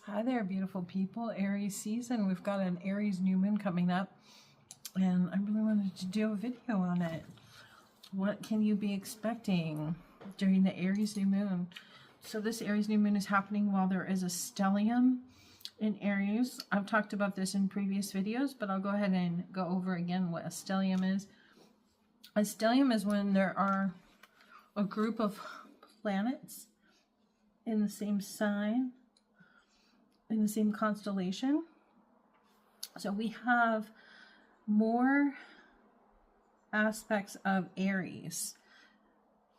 Hi there, beautiful people. Aries season. We've got an Aries new moon coming up, and I really wanted to do a video on it. What can you be expecting during the Aries new moon? So this Aries new moon is happening while there is a stellium in Aries. I've talked about this in previous videos, but I'll go ahead and go over again what a stellium is. A stellium is when there are a group of planets in the same sign, in the same constellation. So we have more aspects of Aries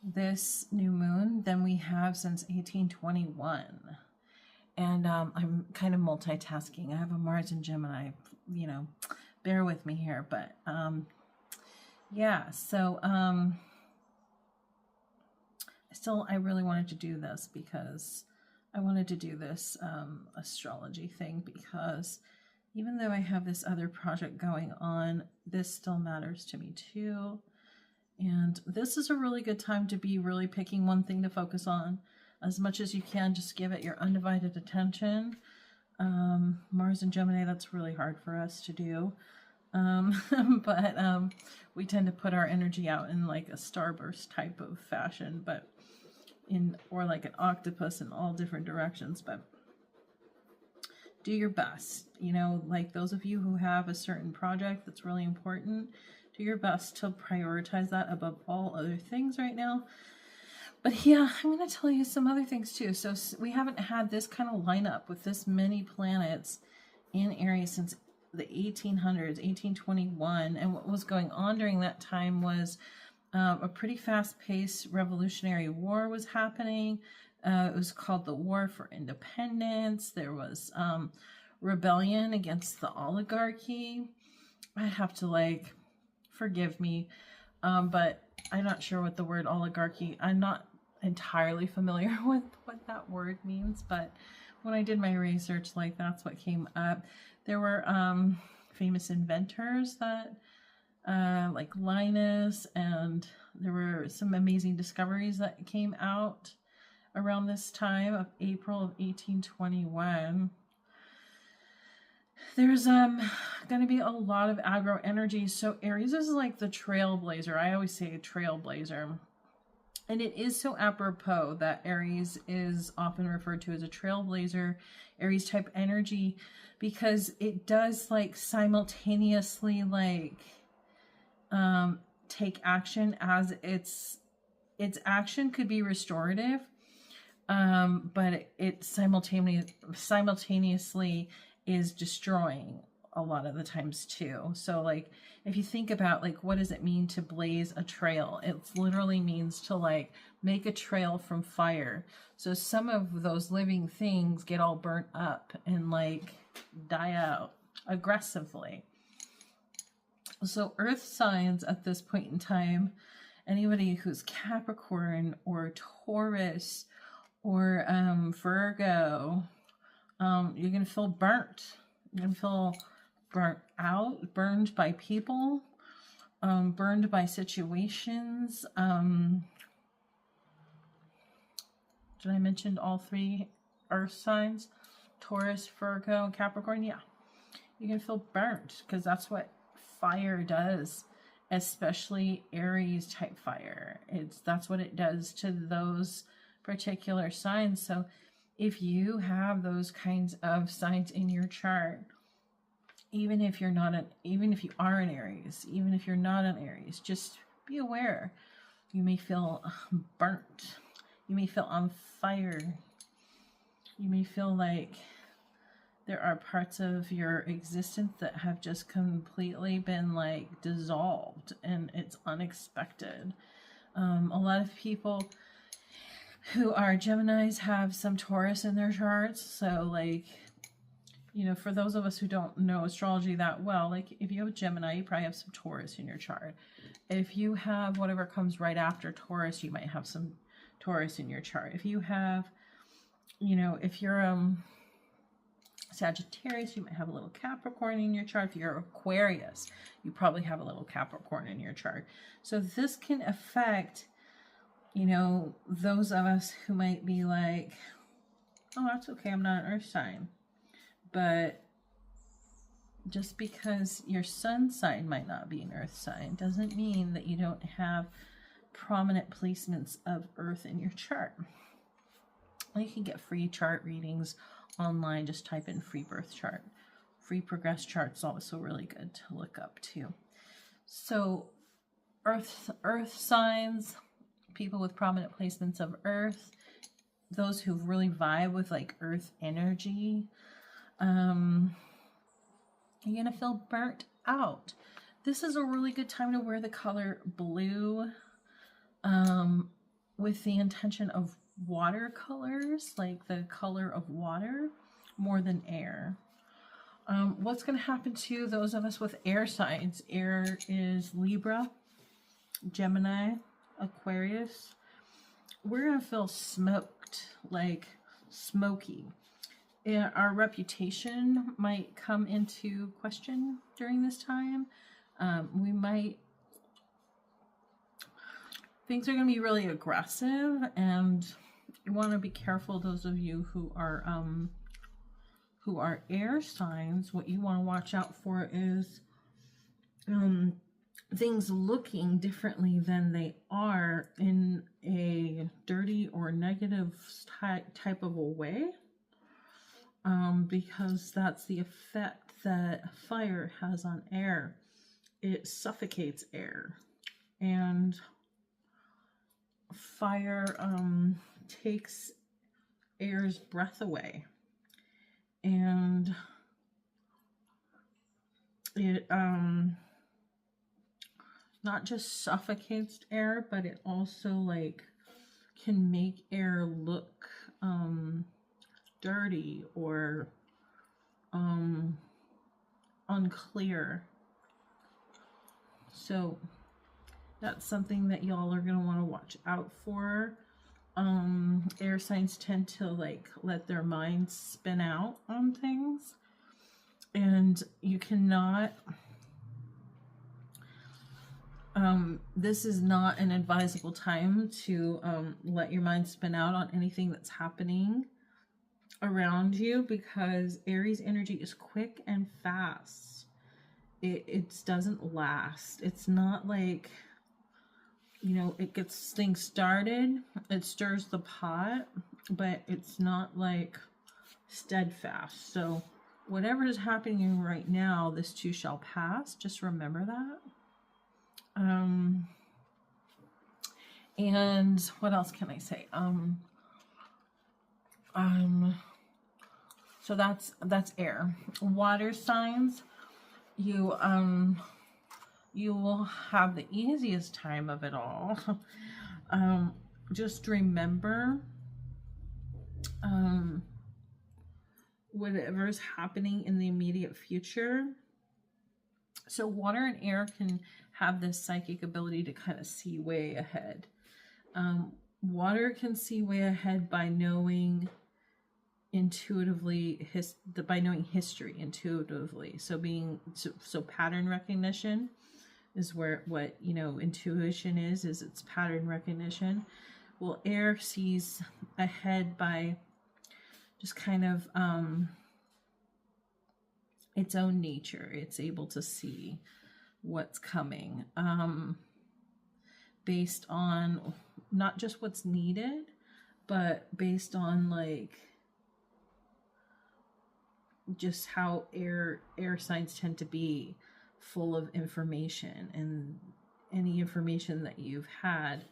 this new moon than we have since 1821. And I'm kind of multitasking. I have a Mars and Gemini, bear with me here. But yeah, so I really wanted to do this because I wanted to do this astrology thing because even though I have this other project going on, this still matters to me too. And this is a really good time to be really picking one thing to focus on. As much as you can, just give it your undivided attention. Mars and Gemini, that's really hard for us to do. But we tend to put our energy out in like a starburst type of fashion, or like an octopus in all different directions. But do your best, like those of you who have a certain project that's really important, do your best to prioritize that above all other things right now. But yeah, I'm going to tell you some other things too. So we haven't had this kind of lineup with this many planets in Aries since the 1800s, 1821. And what was going on during that time was a pretty fast-paced revolutionary war was happening. It was called the War for Independence. There was rebellion against the oligarchy. I have to forgive me, but I'm not sure what the word oligarchy, I'm not entirely familiar with what that word means, but when I did my research, that's what came up. There were famous inventors that like Linus, and there were some amazing discoveries that came out around this time of April of 1821. There's going to be a lot of aggro energy. So Aries is like the trailblazer. I always say a trailblazer. And it is so apropos that Aries is often referred to as a trailblazer, Aries type energy, because it does simultaneously take action as its action could be restorative, but it simultaneously is destroying a lot of the times too. So if you think about what does it mean to blaze a trail, it literally means to make a trail from fire. So some of those living things get all burnt up and die out aggressively. So earth signs at this point in time, anybody who's Capricorn or Taurus or Virgo, you're going to feel burnt. You're going to feel burnt out, burned by people, burned by situations. Did I mention all three earth signs? Taurus, Virgo, and Capricorn? Yeah. You're going to feel burnt because that's what fire does, especially Aries type fire. That's what it does to those particular signs. So if you have those kinds of signs in your chart, even if you are an Aries, even if you're not an Aries, just be aware. You may feel burnt. You may feel on fire. You may feel like there are parts of your existence that have just completely been dissolved, and it's unexpected. A lot of people who are Geminis have some Taurus in their charts. So for those of us who don't know astrology that well, if you have a Gemini, you probably have some Taurus in your chart. If you have whatever comes right after Taurus, you might have some Taurus in your chart. If you have, if you're Sagittarius, you might have a little Capricorn in your chart. If you're Aquarius, you probably have a little Capricorn in your chart. So this can affect, those of us who might be oh, that's okay, I'm not an earth sign. But just because your sun sign might not be an earth sign doesn't mean that you don't have prominent placements of earth in your chart. You can get free chart readings online. Just type in free birth chart. Free progress charts also really good to look up too. So earth signs, people with prominent placements of earth, those who really vibe with like earth energy, you're gonna feel burnt out. This is a really good time to wear the color blue, with the intention of watercolors, like the color of water more than air. What's going to happen to those of us with air signs? Air is Libra, Gemini, Aquarius. We're going to feel smoked, like smoky. Our reputation might come into question during this time. Things are going to be really aggressive, and you want to be careful. Those of you who are air signs, what you want to watch out for is things looking differently than they are in a dirty or negative type of a way, because that's the effect that fire has on air. It suffocates air, and fire takes air's breath away, and it not just suffocates air, but it also like can make air look dirty or unclear. So that's something that y'all are going to want to watch out for. Air signs tend to like let their minds spin out on things, and you cannot, this is not an advisable time to let your mind spin out on anything that's happening around you, because Aries energy is quick and fast. It doesn't last. It's not like, you know, it gets things started, it stirs the pot, but it's not like steadfast. So whatever is happening right now, this too shall pass. Just remember that. And what else can I say? So that's air. Water signs, you will have the easiest time of it all. Just remember, whatever's happening in the immediate future. So water and air can have this psychic ability to kind of see way ahead. Water can see way ahead by knowing intuitively, by knowing history intuitively. So pattern recognition is what intuition is it's pattern recognition. Well, air sees ahead by just kind of its own nature. It's able to see what's coming, based on not just what's needed, but based on like just how air signs tend to be full of information, and any information that you've had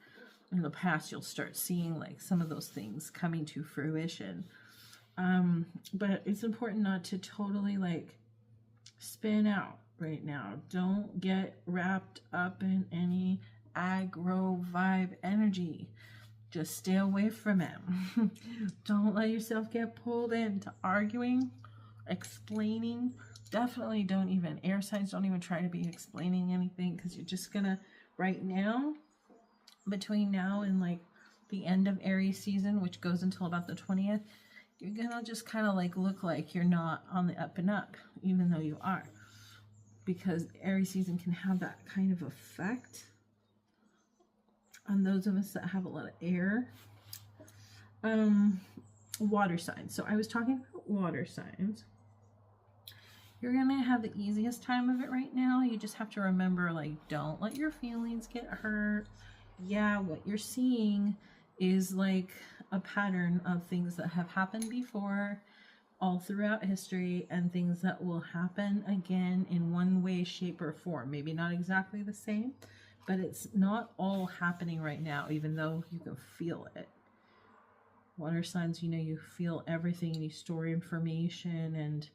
in the past, you'll start seeing like some of those things coming to fruition. But it's important not to totally like spin out right now. Don't get wrapped up in any aggro vibe energy. Just stay away from it. Don't let yourself get pulled into arguing, explaining. Definitely don't even, air signs, don't even try to be explaining anything, because you're just gonna, right now, between now and like the end of Aries season, which goes until about the 20th, you're gonna just kind of like look like you're not on the up and up, even though you are, because Aries season can have that kind of effect on those of us that have a lot of air. water signs. So I was talking about water signs. You're going to have the easiest time of it right now. You just have to remember, like, don't let your feelings get hurt. Yeah, what you're seeing is like a pattern of things that have happened before all throughout history and things that will happen again in one way, shape, or form. Maybe not exactly the same, but it's not all happening right now, even though you can feel it. Water signs, you know, you feel everything and you store information, and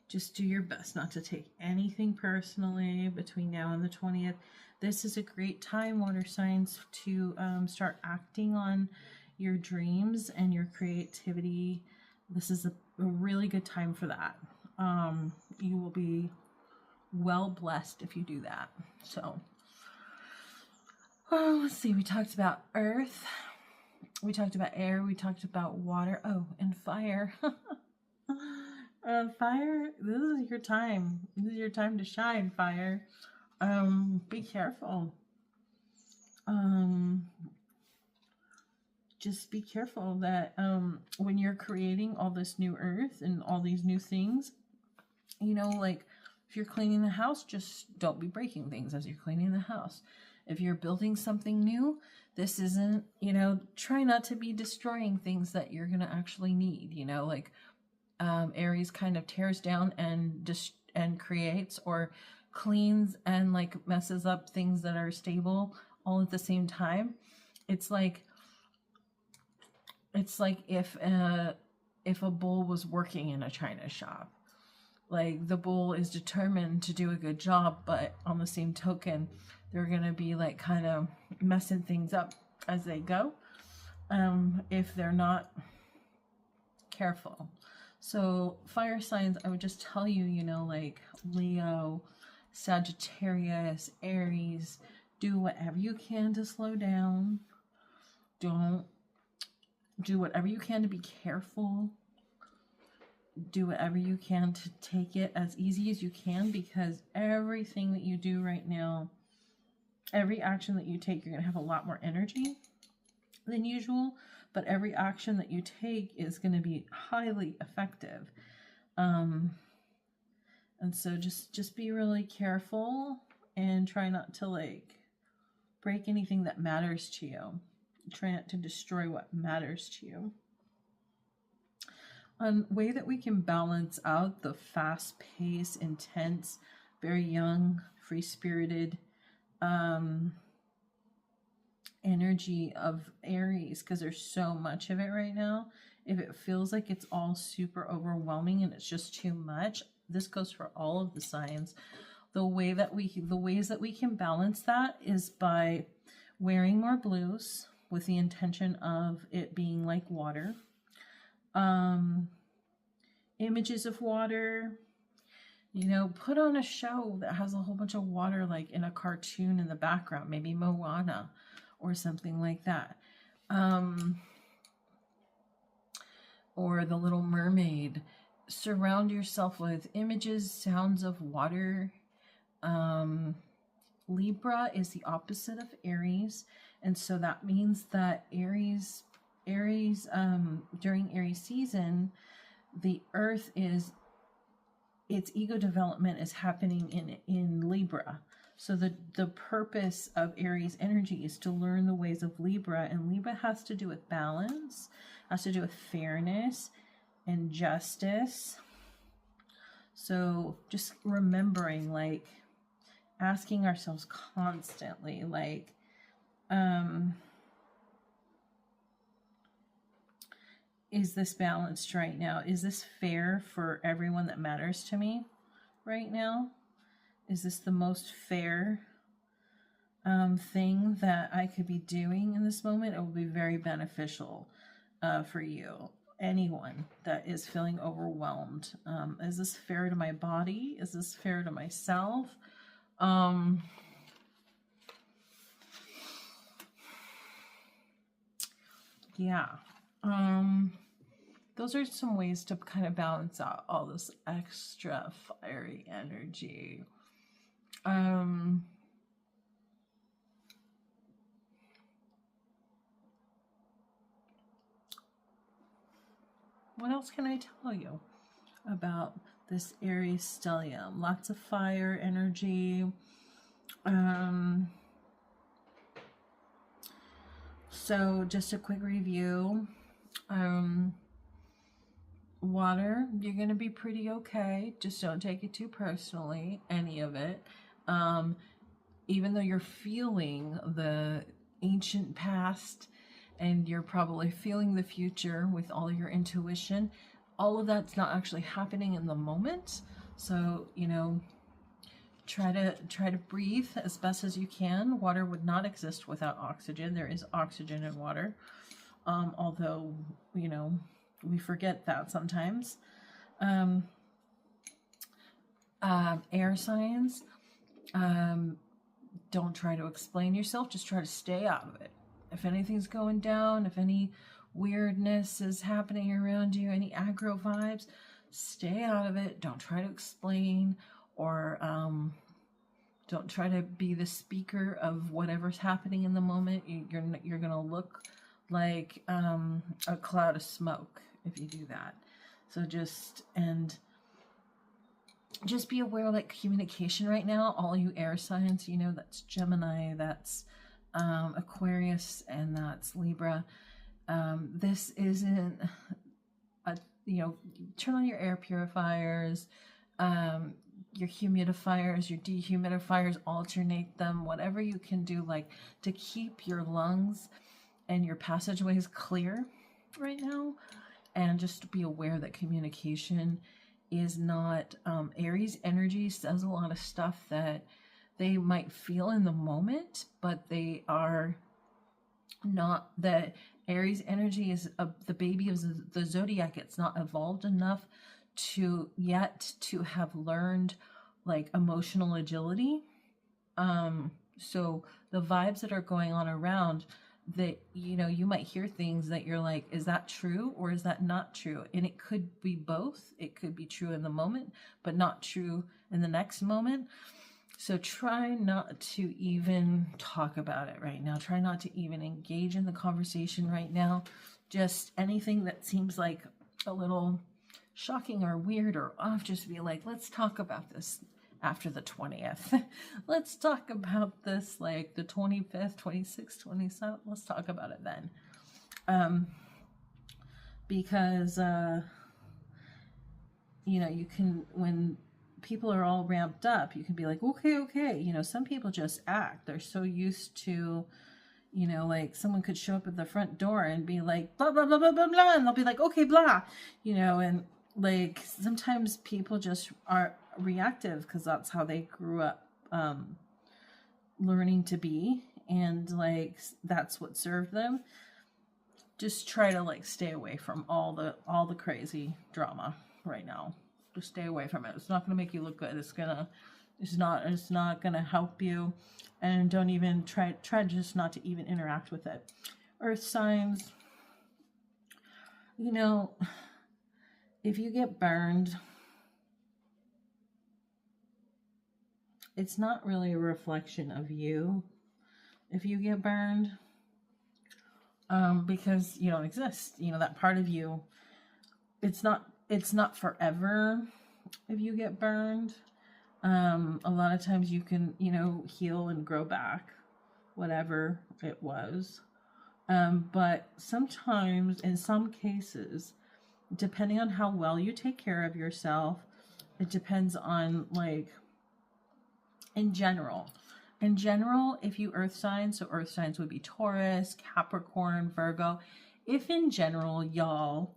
just do your best not to take anything personally between now and the 20th. This is a great time, water signs, to start acting on your dreams and your creativity. This is a really good time for that. You will be well blessed if you do that. So, let's see. We talked about earth. We talked about air. We talked about water. Oh, and fire. Fire, this is your time. This is your time to shine, fire. Be careful. Just be careful that when you're creating all this new earth and all these new things, you know, like if you're cleaning the house, just don't be breaking things as you're cleaning the house. If you're building something new, this isn't, you know, try not to be destroying things that you're going to actually need, you know, like Aries kind of tears down and creates, or cleans and like messes up things that are stable all at the same time. It's like if a bull was working in a china shop. Like, the bull is determined to do a good job, but on the same token, they're gonna be like kind of messing things up as they go, if they're not careful. So fire signs, I would just tell you, you know, like Leo, Sagittarius, Aries, do whatever you can to slow down. Don't do whatever you can to be careful. Do whatever you can to take it as easy as you can, because everything that you do right now, every action that you take, you're going to have a lot more energy than usual, but every action that you take is going to be highly effective. And so just be really careful and try not to like break anything that matters to you. Try not to destroy what matters to you. A way that we can balance out the fast-paced, intense, very young, free-spirited energy of Aries, because there's so much of it right now. If it feels like it's all super overwhelming and it's just too much, this goes for all of the signs. The ways that we can balance that is by wearing more blues with the intention of it being like water. Images of water, you know, put on a show that has a whole bunch of water, like in a cartoon in the background, maybe Moana or something like that. Or The Little Mermaid. Surround yourself with images, sounds of water. Libra is the opposite of Aries, and so that means that Aries during Aries season, the earth is, its ego development is happening in Libra. So the purpose of Aries energy is to learn the ways of Libra, and Libra has to do with balance, has to do with fairness and justice. So just remembering, like, asking ourselves constantly, like, is this balanced right now? Is this fair for everyone that matters to me right now? Is this the most fair thing that I could be doing in this moment? It will be very beneficial for you. Anyone that is feeling overwhelmed. Is this fair to my body? Is this fair to myself? Yeah. Those are some ways to kind of balance out all this extra fiery energy. What else can I tell you about this Aries stellium? Lots of fire energy. So just a quick review. Water, you're going to be pretty okay. Just don't take it too personally, any of it. Even though you're feeling the ancient past and you're probably feeling the future with all your intuition, all of that's not actually happening in the moment. So, you know, try to breathe as best as you can. Water would not exist without oxygen. There is oxygen in water. Although, you know, we forget that sometimes. Air signs, don't try to explain yourself, just try to stay out of it. If anything's going down, if any weirdness is happening around you, any aggro vibes, stay out of it. Don't try to explain, or don't try to be the speaker of whatever's happening in the moment. You're gonna look like a cloud of smoke if you do that. So just be aware, like, communication right now, all you air signs, you know, that's Gemini, that's Aquarius, and that's Libra. This isn't you know, turn on your air purifiers, your humidifiers, your dehumidifiers, alternate them, whatever you can do, like, to keep your lungs and your passageways clear right now. And just be aware that communication is not, Aries energy says a lot of stuff that they might feel in the moment, but they are not. That Aries energy is the baby of the zodiac. It's not evolved enough to have learned, like, emotional agility. So the vibes that are going on around, that, you know, you might hear things that you're like, is that true or is that not true? And it could be both. It could be true in the moment, but not true in the next moment. So try not to even talk about it right now. Try not to even engage in the conversation right now. Just anything that seems like a little shocking or weird or off, just be like, let's talk about this after the 20th. Let's talk about this, like, the 25th, 26th, 27th. Let's talk about it then. Because, you know, you can, when people are all ramped up, you can be like, okay. You know, some people just act. They're so used to, you know, like, someone could show up at the front door and be like, blah, blah, blah, blah, blah, blah. And they'll be like, okay, blah, you know, and, like, sometimes people just are reactive because that's how they grew up learning to be, and, like, that's what served them. Just try to, like, stay away from all the crazy drama right now. Just stay away from it. It's not going to make you look good. It's not going to help you, and don't even try just not to even interact with it. Earth signs, you know, if you get burned, it's not really a reflection of you if you get burned, because you don't exist. You know, that part of you, it's not forever if you get burned. A lot of times you can, you know, heal and grow back, whatever it was. But sometimes, in some cases, depending on how well you take care of yourself, it depends on, like, in general, if you earth signs, so earth signs would be Taurus, Capricorn, Virgo. If in general, y'all,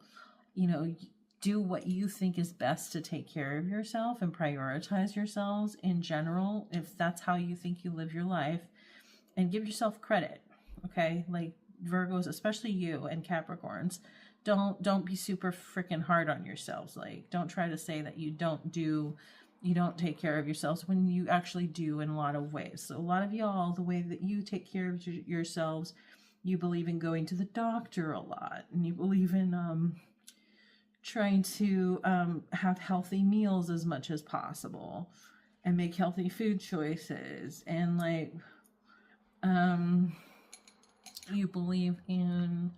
you know, do what you think is best to take care of yourself and prioritize yourselves in general, if that's how you think you live your life, and give yourself credit, okay? Like, Virgos, especially you, and Capricorns, don't be super freaking hard on yourselves. Like, don't try to say that you don't take care of yourselves when you actually do in a lot of ways. So a lot of y'all, the way that you take care of yourselves, you believe in going to the doctor a lot, and you believe in trying to have healthy meals as much as possible and make healthy food choices, and, like, you believe in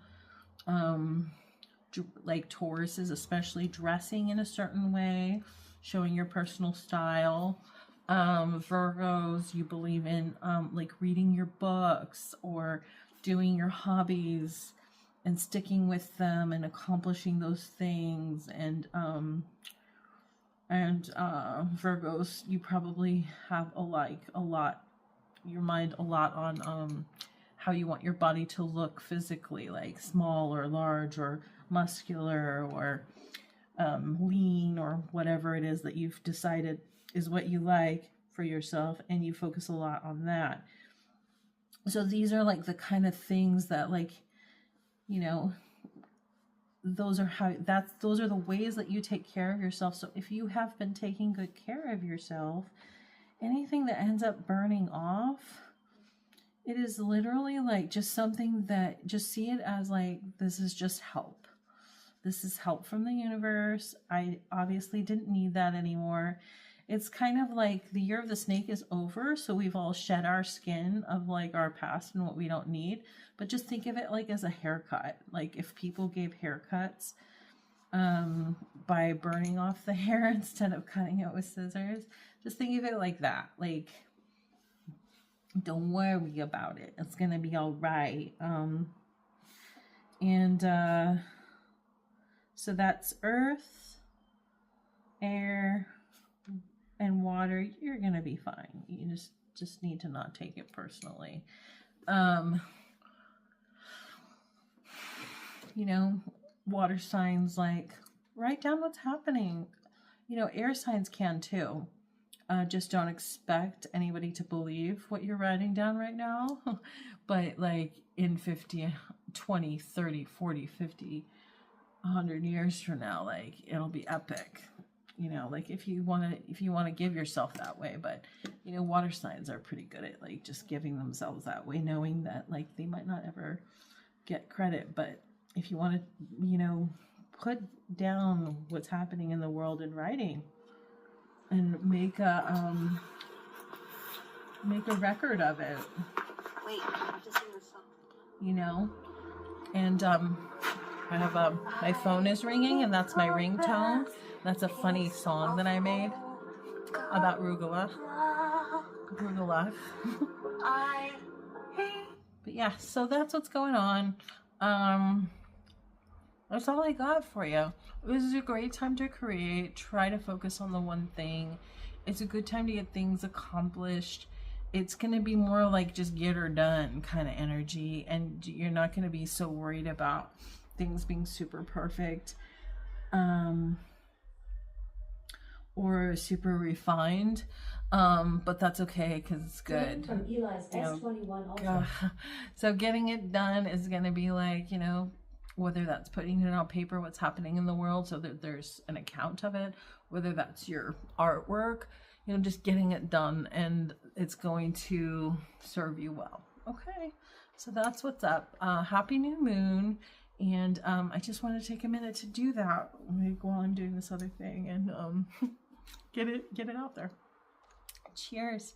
like Tauruses, especially dressing in a certain way, showing your personal style. Virgos, you believe in like reading your books or doing your hobbies and sticking with them and accomplishing those things. And Virgos, you probably have your mind a lot on how you want your body to look physically, like small or large or muscular or lean or whatever it is that you've decided is what you like for yourself, and you focus a lot on that. So these are like the kind of things that, like, you know, those are the ways that you take care of yourself. So if you have been taking good care of yourself, anything that ends up burning off, it is literally like just something that, just see it as like, this is just help. This is help from the universe. I obviously didn't need that anymore. It's kind of like the year of the snake is over, so we've all shed our skin of like our past and what we don't need. But just think of it like as a haircut. Like if people gave haircuts by burning off the hair instead of cutting it with scissors, just think of it like that. Like, don't worry about it. It's gonna be all right. So that's earth, air, and water. You're gonna be fine. You just need to not take it personally. You know, water signs, like, write down what's happening. You know, air signs can too. Just don't expect anybody to believe what you're writing down right now. But like in 50, 20, 30, 40, 50, 100 years from now, like, it'll be epic. You know, like if you want to give yourself that way. But, you know, water signs are pretty good at like just giving themselves that way, knowing that like they might not ever get credit. But if you want to, you know, put down what's happening in the world in writing and make a record of it. Wait, I have to sing this song. You know, and I have my phone is ringing, and that's my ringtone. That's a funny song that I made about Rugula. But yeah, so that's what's going on. That's all I got for you. This is a great time to create. Try to focus on the one thing. It's a good time to get things accomplished. It's going to be more like just get her done kind of energy, and you're not going to be so worried about things being super perfect or super refined, but that's okay because it's good. From Eli's S21 Ultra. So getting it done is going to be like, you know, whether that's putting it on paper, what's happening in the world so that there's an account of it, whether that's your artwork, you know, just getting it done, and it's going to serve you well. Okay, so that's what's up. Happy new moon. And I just want to take a minute to do that while I'm doing this other thing, and get it out there. Cheers.